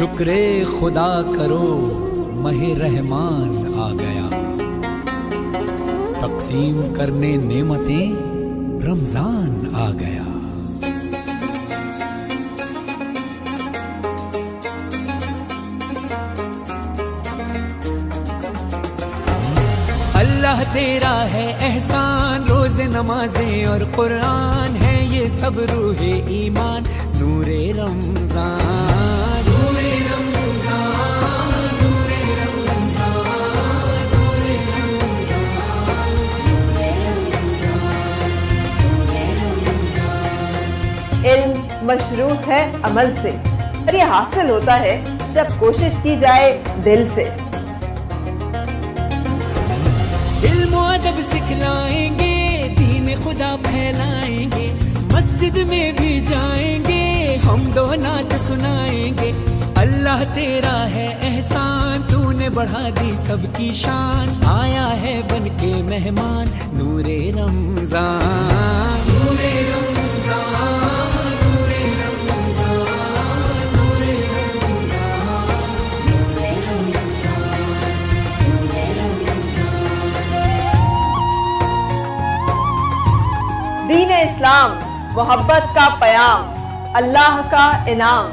शुक्रे खुदा करो महे रहमान आ गया, तकसीम करने नेमतें रमजान आ गया। अल्लाह तेरा है एहसान, रोज़े नमाजें और कुरान है ये सब रूहे ईमान, नूरे रमजान नूरे रमजान नूरे रमजान नूरे रमजान नूरे रमजान। इल्म मशरूत है अमल से, और ये हासिल होता है जब कोशिश की जाए दिल से। इल्म अदब सिखलाएंगे, दीन खुदा फैलाएंगे, मस्जिद में भी जाएंगे, हम दो नात सुनाएंगे। अल्लाह तेरा है एहसान, तूने बढ़ा दी सबकी शान, आया है बन के मेहमान, नूरे रमजान नूरे रमजान नूरे रमजान नूरे रमजान नूरे रमजान नूरे रमजान। दीन इस्लाम मोहब्बत का पयाम, अल्लाह का इनाम,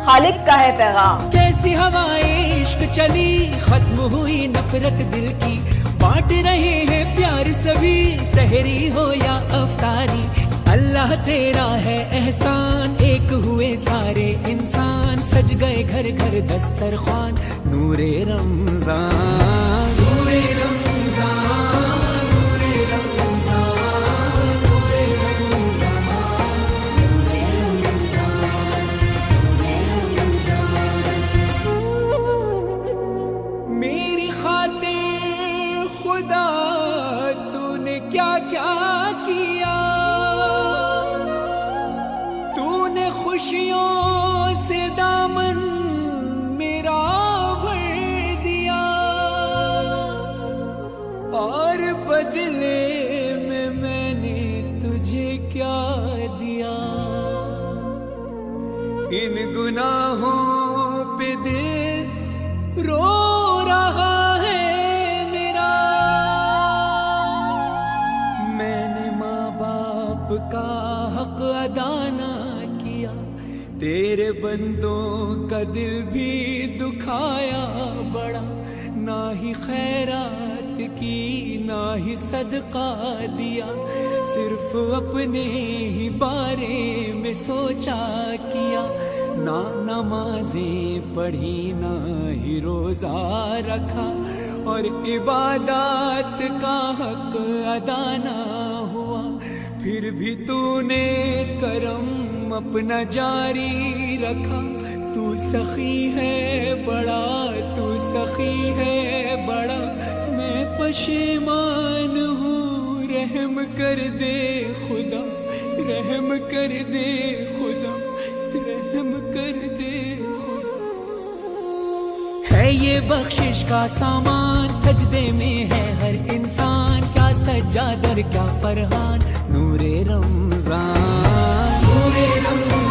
खालिक का है पैगाम। कैसी हवाएं इश्क चली, खत्म हुई नफरत दिल की, बांट रहे हैं प्यार सभी, सहरी हो या अफ्तारी। अल्लाह तेरा है एहसान, एक हुए सारे इंसान, सज गए घर घर दस्तरखान, नूरे रमजान नूरे रमजान नूरे रमजान नूरे रमजान नूरे रमजान। मेरी खातिर खुदा तूने क्या क्या किया, तूने खुशियों से दामन मेरा भर दिया, और बदले में मैंने तुझे क्या दिया। इन गुनाहों पे दिल रो रहा है मेरा, मैंने माँ बाप का हक अदा ना किया, तेरे बंदों का दिल भी दुखाया बड़ा, ना ही खैरात की ना ही सदका दिया, सिर्फ अपने ही बारे में सोचा किया, ना नमाजें पढ़ी ना ही रोजा रखा, और इबादत का हक अदा ना हुआ, फिर भी तूने करम अपना जारी रखा। तू सखी है बड़ा, तू सखी है बड़ा, मैं पशेमान हूँ, रहम कर दे खुदा, रहम कर दे खुदा, रहम कर दे खुदा। है ये बख्शिश का सामान, सजदे में है हर इंसान, क्या सज्जाद और क्या फरहान, नूरे रमजान नूरे रमजान